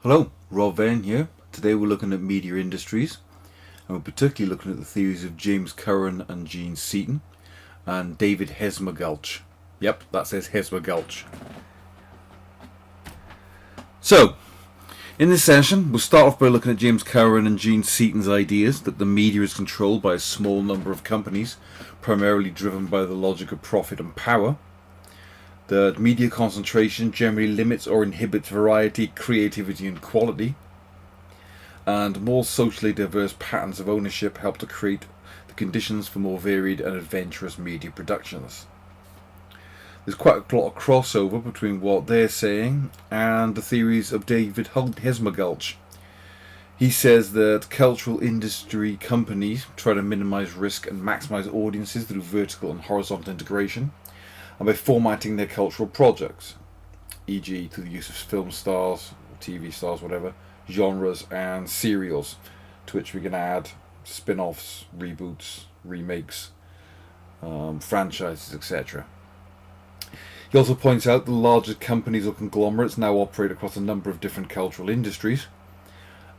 Hello, Rob Van here. Today we're looking at media industries, and we're particularly looking at the theories of James Curran and Gene Seaton, and David Hesmondhalgh. Yep, that says Hesmondhalgh. So, in this session, we'll start off by looking at James Curran and Gene Seaton's ideas that the media is controlled by a small number of companies, primarily driven by the logic of profit and power. That media concentration generally limits or inhibits variety, creativity and quality. And more socially diverse patterns of ownership help to create the conditions for more varied and adventurous media productions. There's quite a lot of crossover between what they're saying and the theories of David Hesmondhalgh. He says that cultural industry companies try to minimize risk and maximize audiences through vertical and horizontal integration, and by formatting their cultural projects, e.g. through the use of film stars, TV stars, whatever, genres and serials, to which we can add spin-offs, reboots, remakes, franchises, etc. He also points out the larger companies or conglomerates now operate across a number of different cultural industries.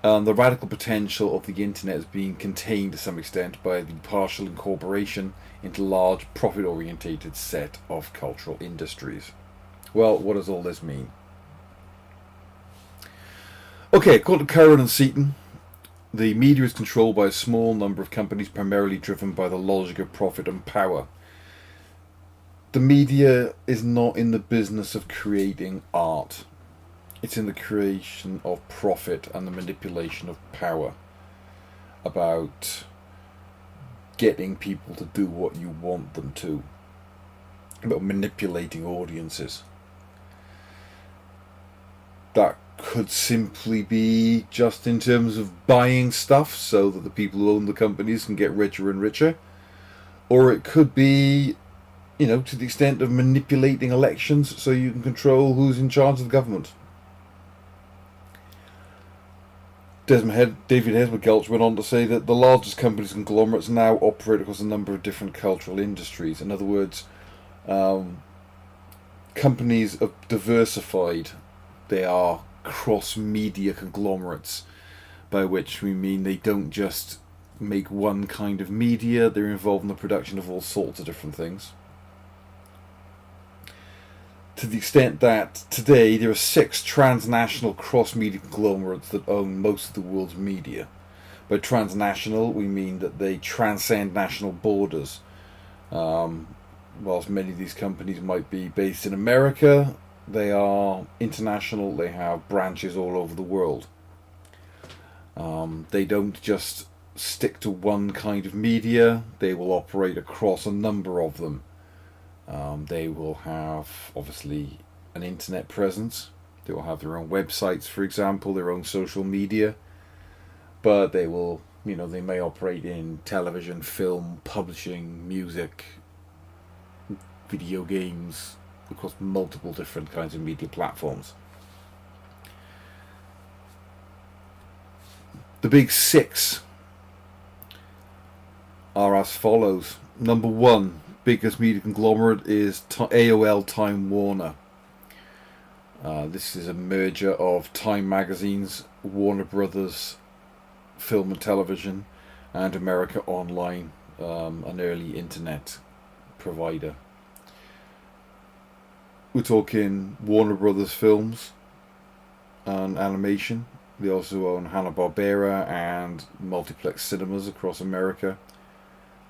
The radical potential of the internet is being contained to some extent by the partial incorporation into large profit-orientated set of cultural industries. Well, what does all this mean? Okay, according to Curran and Seaton, the media is controlled by a small number of companies primarily driven by the logic of profit and power. The media is not in the business of creating art. It's in the creation of profit and the manipulation of power. About getting people to do what you want them to. About manipulating audiences. That could simply be just in terms of buying stuff so that the people who own the companies can get richer and richer. Or it could be, to the extent of manipulating elections so you can control who's in charge of the government. David Hesmondhalgh went on to say that the largest companies and conglomerates now operate across a number of different cultural industries. In other words, companies are diversified. They are cross-media conglomerates, by which we mean they don't just make one kind of media, they're involved in the production of all sorts of different things. To the extent that today there are 6 transnational cross-media conglomerates that own most of the world's media. By transnational, we mean that they transcend national borders. Whilst many of these companies might be based in America, they are international, they have branches all over the world. They don't just stick to one kind of media, they will operate across a number of them. They will have, obviously, an internet presence. They will have their own websites, for example, their own social media. But they will, they may operate in television, film, publishing, music, video games, across multiple different kinds of media platforms. The big 6 are as follows. Number 1. Biggest media conglomerate is Aol Time Warner. This is a merger of Time Magazine's Warner Brothers Film and Television and America Online, an early internet provider. We're talking Warner Brothers Films and Animation. They also own Hanna-Barbera and multiplex cinemas across America.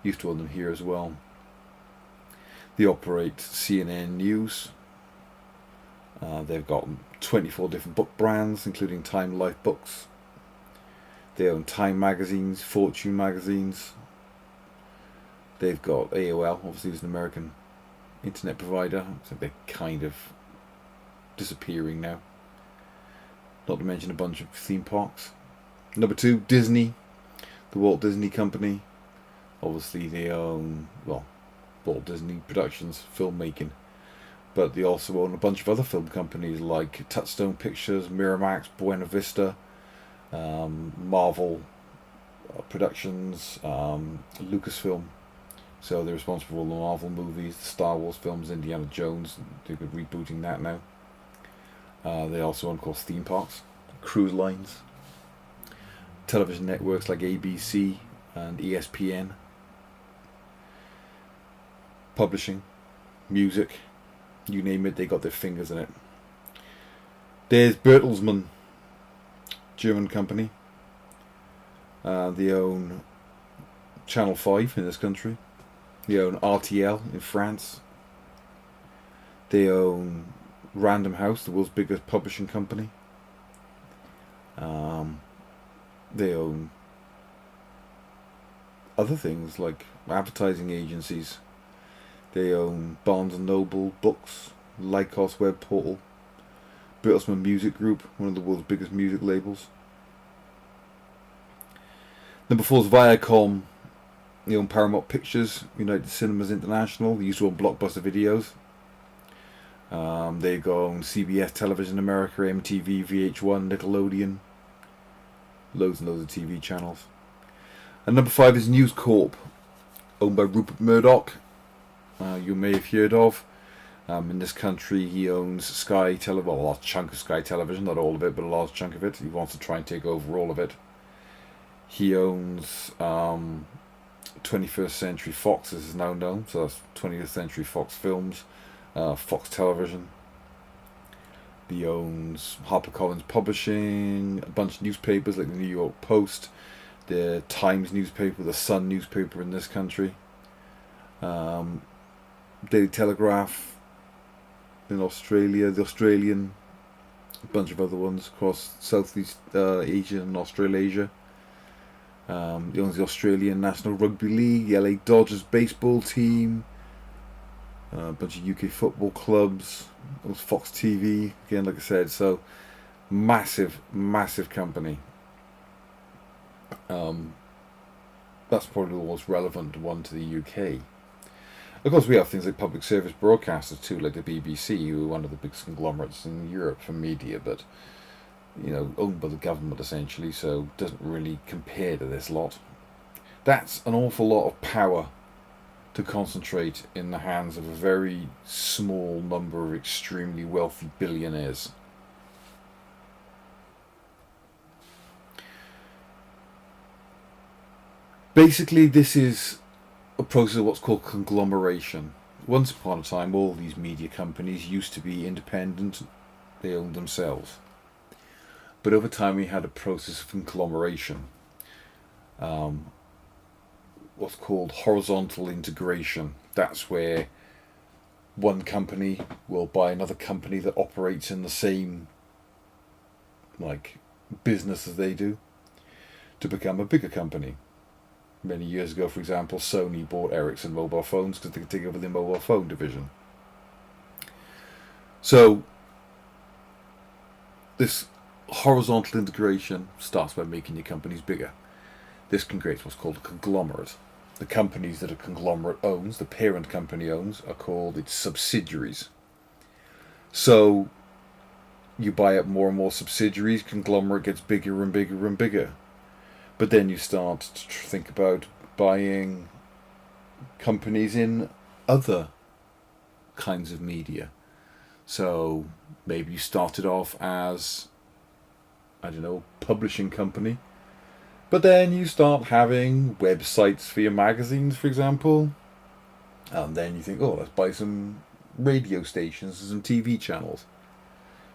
Used to own them here as well. They operate CNN News. They've got 24 different book brands, including Time Life Books. They own Time magazines, Fortune magazines. They've got AOL, obviously, who's an American internet provider. So they're kind of disappearing now. Not to mention a bunch of theme parks. Number 2, Disney, the Walt Disney Company. Obviously, they own, Walt Disney Productions, filmmaking, but they also own a bunch of other film companies like Touchstone Pictures, Miramax, Buena Vista, Marvel Productions, Lucasfilm. So they're responsible for the Marvel movies, the Star Wars films, Indiana Jones. They're rebooting that now. They also own, of course, theme parks. cruise lines, television networks like ABC and ESPN, publishing, music, you name it, they got their fingers in it. There's Bertelsmann, German company. They own Channel 5 in this country. They own RTL in France. They own Random House, the world's biggest publishing company. They own other things like advertising agencies. They own Barnes & Noble Books, Lycos web portal, Bertelsmann Music Group, one of the world's biggest music labels. Number 4 is Viacom. They own Paramount Pictures, United Cinemas International. They used to own Blockbuster Videos. They own CBS Television America, MTV, VH1, Nickelodeon. Loads and loads of TV channels. And number 5 is News Corp, owned by Rupert Murdoch. You may have heard of. In this country, he owns Sky Television, well, a large chunk of Sky Television, not all of it, but a large chunk of it. He wants to try and take over all of it. He owns 21st Century Fox, as is now known, so that's 20th Century Fox Films, Fox Television. He owns HarperCollins Publishing, a bunch of newspapers like the New York Post, the Times newspaper, the Sun newspaper in this country, Daily Telegraph in Australia, the Australian, a bunch of other ones across Southeast Asia and Australasia. He owns the Australian National Rugby League, the LA Dodgers baseball team, a bunch of UK football clubs, owns Fox TV, again, like I said, so massive, massive company. That's probably the most relevant one to the UK. Of course, we have things like public service broadcasters too, like the BBC, who are one of the biggest conglomerates in Europe for media, but owned by the government essentially, so doesn't really compare to this lot. That's an awful lot of power to concentrate in the hands of a very small number of extremely wealthy billionaires. Basically, this is a process of what's called conglomeration. Once upon a time, all these media companies used to be independent. They owned themselves. But over time, we had a process of conglomeration. What's called horizontal integration. That's where one company will buy another company that operates in the same business as they do to become a bigger company. Many years ago, for example, Sony bought Ericsson mobile phones because they could take over the mobile phone division. So this horizontal integration starts by making your companies bigger. This can create what's called a conglomerate. The companies that a conglomerate owns, the parent company owns, are called its subsidiaries. So you buy up more and more subsidiaries, conglomerate gets bigger and bigger and bigger. But then you start to think about buying companies in other kinds of media. So maybe you started off as, publishing company. But then you start having websites for your magazines, for example. And then you think, let's buy some radio stations and some TV channels.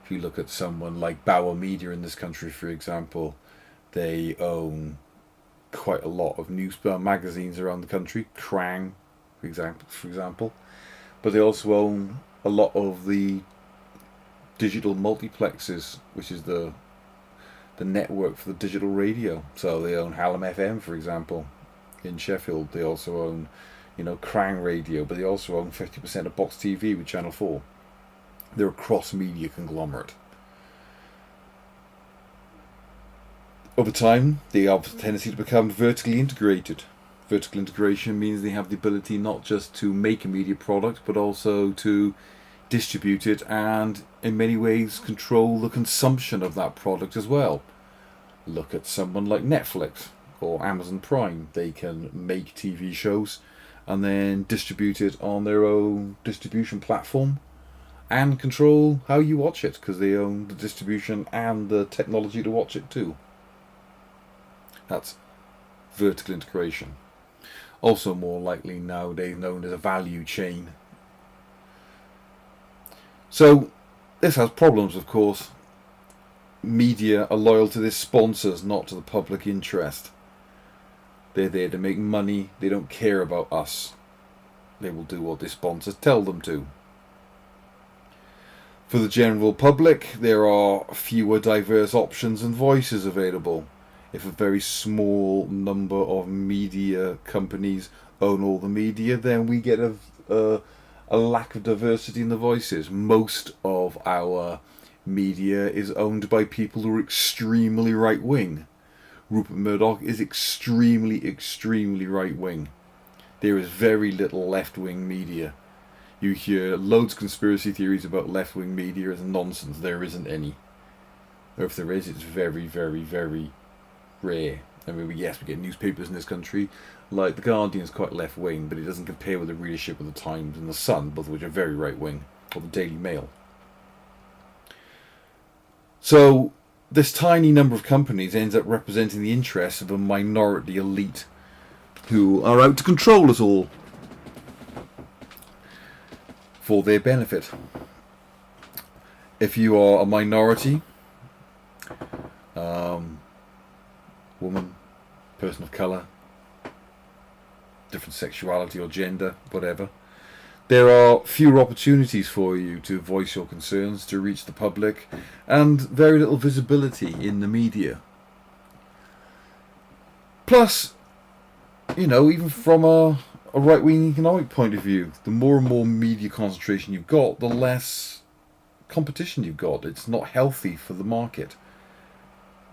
If you look at someone like Bauer Media in this country, for example, they own quite a lot of magazines around the country, Curran, for example. But they also own a lot of the digital multiplexes, which is the network for the digital radio. So they own Hallam FM, for example, in Sheffield. They also own, Curran Radio, but they also own 50% of Box TV with Channel 4. They're a cross-media conglomerate. Over time, they have a tendency to become vertically integrated. Vertical integration means they have the ability not just to make a media product, but also to distribute it and, in many ways, control the consumption of that product as well. Look at someone like Netflix or Amazon Prime. They can make TV shows and then distribute it on their own distribution platform. and control how you watch it, because they own the distribution and the technology to watch it too. That's vertical integration. Also more likely nowadays known as a value chain. So this has problems, of course. Media are loyal to their sponsors, not to the public interest. They're there to make money. They don't care about us. They will do what their sponsors tell them to. For the general public, there are fewer diverse options and voices available. If a very small number of media companies own all the media, then we get a lack of diversity in the voices. Most of our media is owned by people who are extremely right-wing. Rupert Murdoch is extremely, extremely right-wing. There is very little left-wing media. You hear loads of conspiracy theories about left-wing media as nonsense. There isn't any. Or if there is, it's very, very, very rare. I mean, yes, we get newspapers in this country, like The Guardian is quite left-wing, but it doesn't compare with the readership of The Times and The Sun, both of which are very right-wing, or The Daily Mail. So, this tiny number of companies ends up representing the interests of a minority elite who are out to control us all for their benefit. If you are a minority, woman, person of colour, different sexuality or gender, whatever, there are fewer opportunities for you to voice your concerns, to reach the public, and very little visibility in the media. Plus, you know, even from a right-wing economic point of view, the more and more media concentration you've got, the less competition you've got. It's not healthy for the market.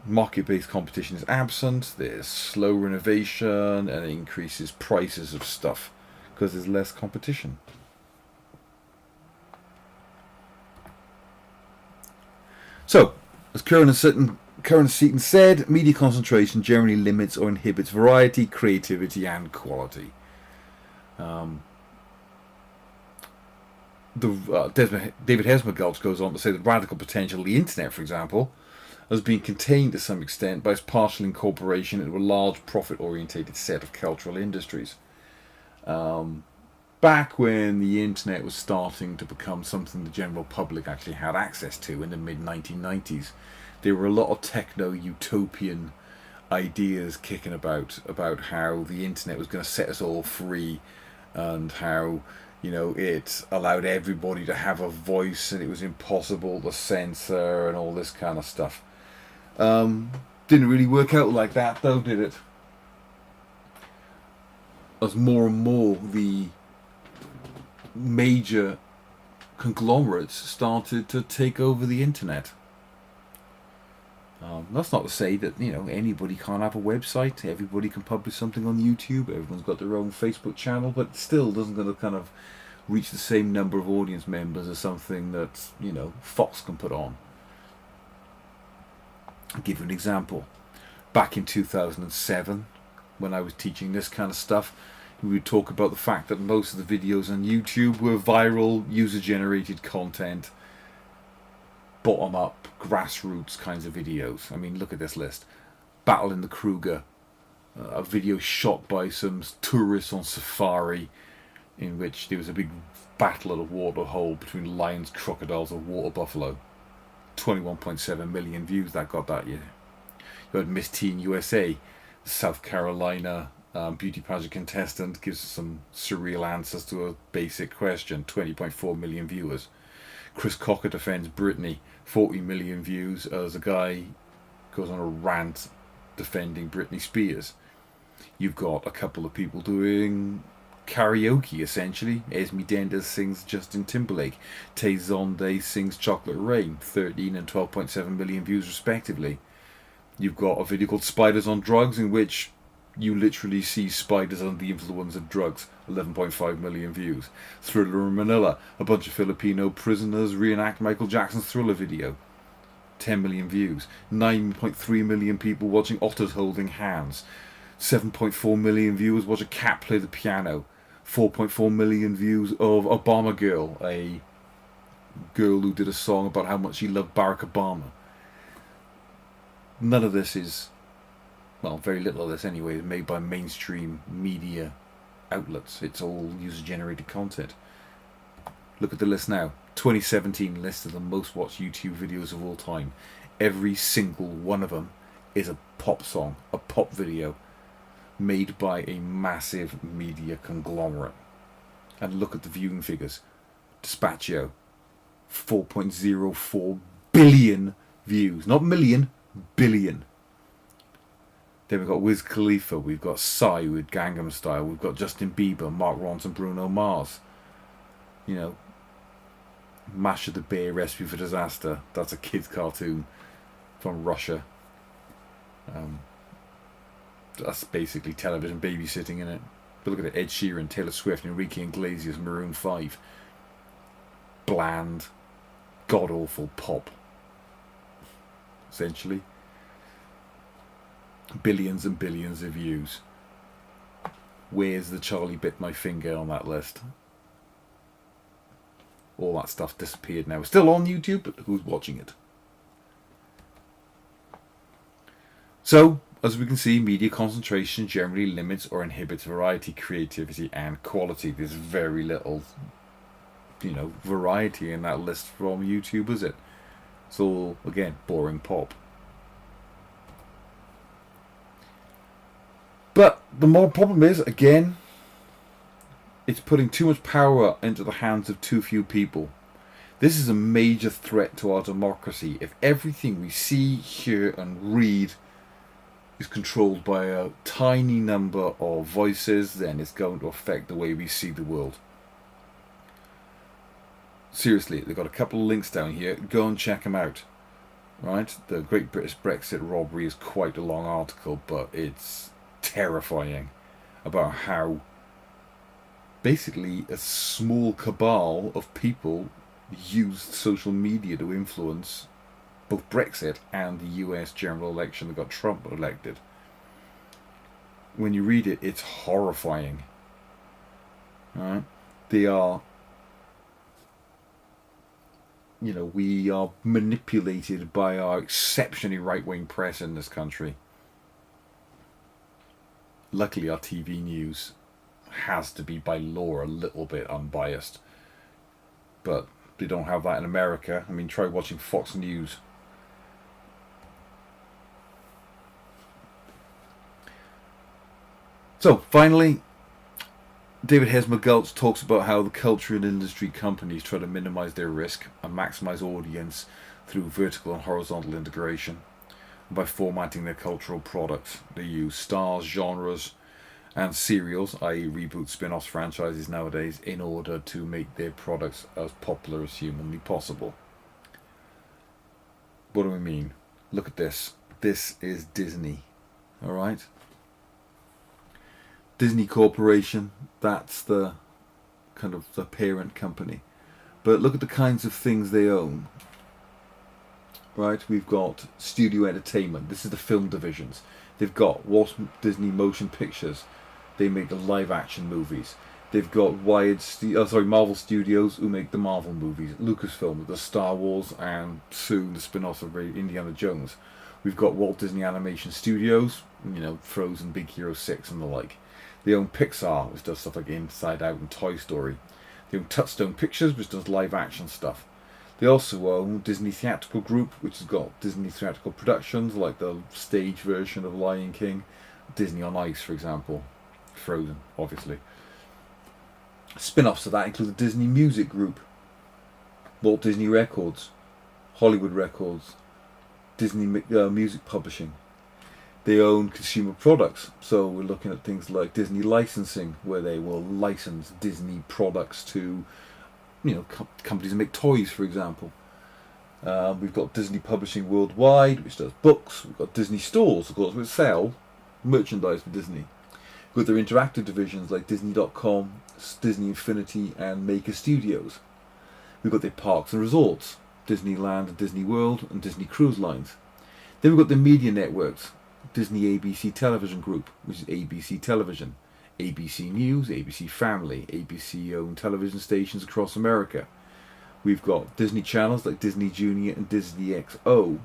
Market-based competition is absent, there's slower innovation, and it increases prices of stuff because there's less competition. So, as Curran and Seaton said, media concentration generally limits or inhibits variety, creativity, and quality. David Hesmondhalgh goes on to say that radical potential of the internet, for example, has been contained to some extent by its partial incorporation into a large profit-orientated set of cultural industries. Back when the internet was starting to become something the general public actually had access to in the mid-1990s, there were a lot of techno-utopian ideas kicking about how the internet was going to set us all free, and how, you know, it allowed everybody to have a voice and it was impossible to censor and all this kind of stuff. Didn't really work out like that though, did it? As more and more the major conglomerates started to take over the internet. That's not to say that, you know, anybody can't have a website, everybody can publish something on YouTube, everyone's got their own Facebook channel, but it still doesn't going to kind of reach the same number of audience members as something that, you know, Fox can put on. I'll give you an example. Back in 2007, when I was teaching this kind of stuff, we would talk about the fact that most of the videos on YouTube were viral, user-generated content, bottom-up, grassroots kinds of videos. I mean, look at this list. Battle in the Kruger, a video shot by some tourists on safari, in which there was a big battle at a waterhole between lions, crocodiles, and water buffalo. 21.7 million views that got that year. You had Miss Teen USA, South Carolina beauty pageant contestant, gives some surreal answers to a basic question. 20.4 million viewers. Chris Cocker defends Britney, 40 million views, as a guy goes on a rant defending Britney Spears. You've got a couple of people doing karaoke, essentially. Esme Denders sings Justin Timberlake. Tay Zonde sings Chocolate Rain, 13 and 12.7 million views respectively. You've got a video called Spiders on Drugs, in which you literally see spiders under the influence of drugs, 11.5 million views. Thriller in Manila, a bunch of Filipino prisoners reenact Michael Jackson's Thriller video, 10 million views. 9.3 million people watching otters holding hands. 7.4 million viewers watch a cat play the piano. 4.4 million views of Obama Girl, a girl who did a song about how much she loved Barack Obama. None of this is, well, very little of this anyway, is made by mainstream media outlets. It's all user-generated content. Look at the list now. 2017 list of the most watched YouTube videos of all time. Every single one of them is a pop song, a pop video, made by a massive media conglomerate. And look at the viewing figures. Dispatcho, 4.04 billion views. Not million, billion. Then we've got Wiz Khalifa, we've got Psy with Gangnam Style, we've got Justin Bieber, Mark Ronson, Bruno Mars. You know, Masha the Bear, Recipe for Disaster. That's a kid's cartoon from Russia. That's basically television babysitting in it. But look at it, Ed Sheeran, Taylor Swift, Enrique Iglesias, Maroon 5. Bland, god-awful pop. Essentially. Billions and billions of views. Where's the Charlie Bit My Finger on that list? All that stuff disappeared now. It's still on YouTube, but who's watching it? So, as we can see, media concentration generally limits or inhibits variety, creativity, and quality. There's very little, variety in that list from YouTube, is it? It's all, again, boring pop. But the more problem is, again, it's putting too much power into the hands of too few people. This is a major threat to our democracy. If everything we see, hear, and read is controlled by a tiny number of voices, then it's going to affect the way we see the world. Seriously, they've got a couple of links down here. Go and check them out. Right? The Great British Brexit Robbery is quite a long article, but it's terrifying about how basically a small cabal of people used social media to influence both Brexit and the US general election that got Trump elected. When you read it, it's horrifying. Right? They are, we are manipulated by our exceptionally right-wing press in this country. Luckily, our TV news has to be by law a little bit unbiased. But they don't have that in America. I mean, try watching Fox News. So, finally, David Hesmondhalgh talks about how the culture and industry companies try to minimize their risk and maximize audience through vertical and horizontal integration. By formatting their cultural products, they use stars, genres, and serials, i.e. reboot, spin-offs, franchises nowadays, in order to make their products as popular as humanly possible. What do we mean? Look at this. This is Disney. Alright? Disney Corporation, that's the kind of the parent company. But look at the kinds of things they own. Right, we've got Studio Entertainment. This is the film divisions. They've got Walt Disney Motion Pictures. They make the live-action movies. They've got Marvel Studios, who make the Marvel movies. Lucasfilm, the Star Wars, and soon the spin-offs of Indiana Jones. We've got Walt Disney Animation Studios, Frozen, Big Hero 6, and the like. They own Pixar, which does stuff like Inside Out and Toy Story. They own Touchstone Pictures, which does live-action stuff. They also own Disney Theatrical Group, which has got Disney Theatrical Productions, like the stage version of Lion King, Disney on Ice, for example, Frozen, obviously. Spin-offs of that include the Disney Music Group, Walt Disney Records, Hollywood Records, Disney Music Publishing. They own consumer products, so we're looking at things like Disney Licensing, where they will license Disney products to companies that make toys, for example. We've got Disney Publishing Worldwide, which does books. We've got Disney Stores, of course, which sell merchandise for Disney. We've got their interactive divisions like Disney.com, Disney Infinity, and Maker Studios. We've got their parks and resorts, Disneyland and Disney World, and Disney Cruise Lines. Then we've got the media networks, Disney ABC Television Group, which is ABC Television, ABC News, ABC Family, ABC-owned television stations across America. We've got Disney channels like Disney Junior and Disney XO.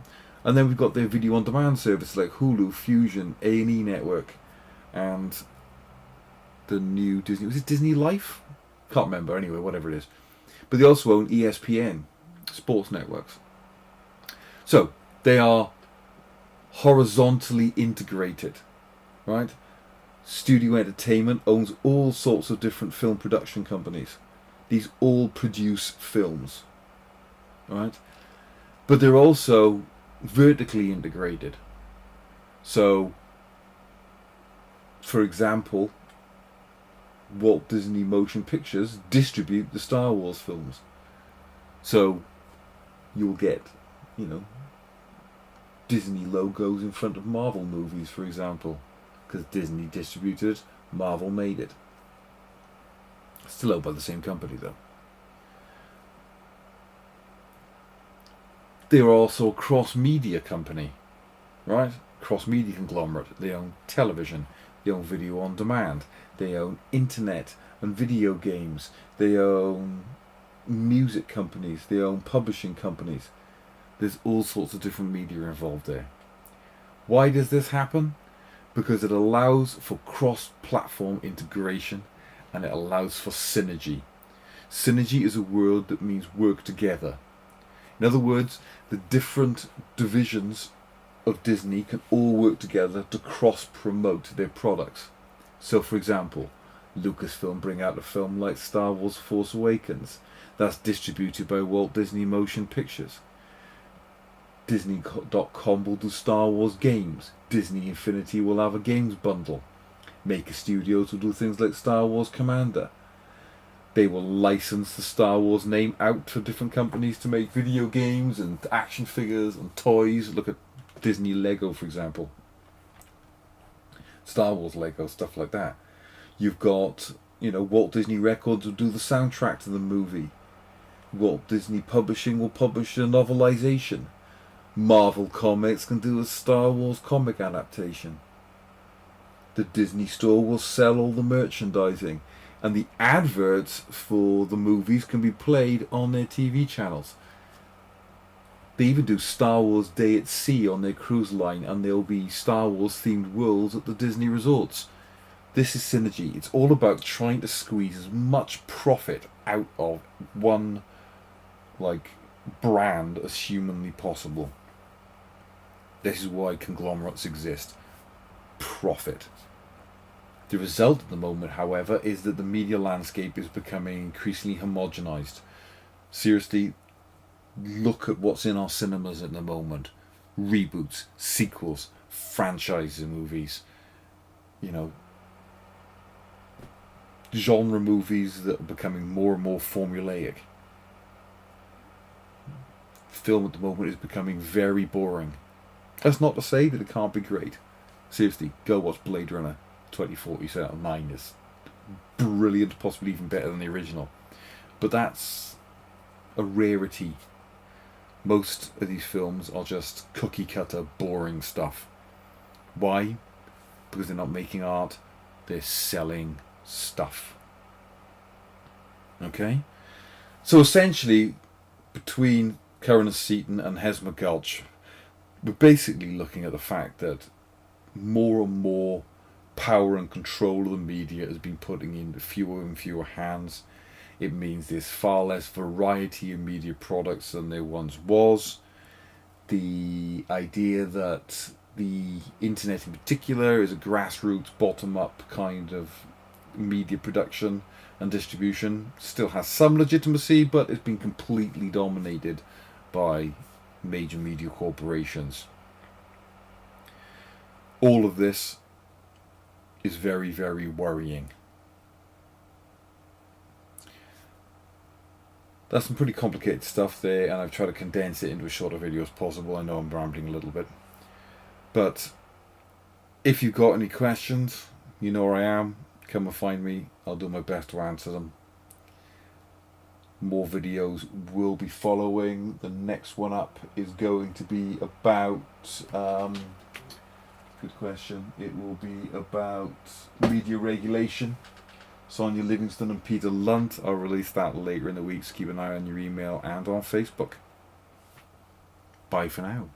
And then we've got their video on demand services like Hulu, Fusion, A&E Network, and the new Disney, was it Disney Life? Can't remember, anyway, whatever it is. But they also own ESPN, sports networks. So, they are horizontally integrated, right? Studio Entertainment owns all sorts of different film production companies. These all produce films, right? But they're also vertically integrated. So, for example, Walt Disney Motion Pictures distribute the Star Wars films. So, you'll get, Disney logos in front of Marvel movies, for example. Because Disney distributed it, Marvel made it. Still owned by the same company, though. They are also a cross-media company, right? Cross-media conglomerate. They own television, they own video on demand, they own internet and video games, they own music companies, they own publishing companies. There's all sorts of different media involved there. Why does this happen? Because it allows for cross-platform integration and it allows for synergy. Synergy is a word that means work together. In other words, the different divisions of Disney can all work together to cross-promote their products. So, for example, Lucasfilm bring out a film like Star Wars Force Awakens. That's distributed by Walt Disney Motion Pictures. Disney.com will do Star Wars games. Disney Infinity will have a games bundle. Maker Studios will do things like Star Wars Commander. They will license the Star Wars name out to different companies to make video games and action figures and toys. Look at Disney Lego, for example. Star Wars Lego, stuff like that. You've got, Walt Disney Records will do the soundtrack to the movie. Walt Disney Publishing will publish a novelization. Marvel Comics can do a Star Wars comic adaptation. The Disney Store will sell all the merchandising. And the adverts for the movies can be played on their TV channels. They even do Star Wars Day at Sea on their cruise line, and there'll be Star Wars themed worlds at the Disney resorts. This is synergy. It's all about trying to squeeze as much profit out of one brand as humanly possible. This is why conglomerates exist. Profit. The result at the moment, however, is that the media landscape is becoming increasingly homogenized. Seriously, look at what's in our cinemas at the moment. Reboots, sequels, franchise movies, genre movies that are becoming more and more formulaic. Film at the moment is becoming very boring. That's not to say that it can't be great. Seriously, go watch Blade Runner 2049 is brilliant, possibly even better than the original. But that's a rarity. Most of these films are just cookie cutter, boring stuff. Why? Because they're not making art, they're selling stuff. Okay? So essentially, between Curran and Seaton and Hesmondhalgh, we're basically looking at the fact that more and more power and control of the media has been putting in fewer and fewer hands. It means there's far less variety in media products than there once was. The idea that the internet in particular is a grassroots, bottom-up kind of media production and distribution still has some legitimacy, but it's been completely dominated by major media corporations. All of this is very, very worrying. That's some pretty complicated stuff there, and I've tried to condense it into as short a video as possible. I know I'm rambling a little bit. But if you've got any questions, you know where I am. Come and find me. I'll do my best to answer them. More videos will be following. The next one up is going to be about... good question. It will be about media regulation. Sonia Livingston and Peter Lunt. I'll release that later in the week, so keep an eye on your email and on Facebook. Bye for now.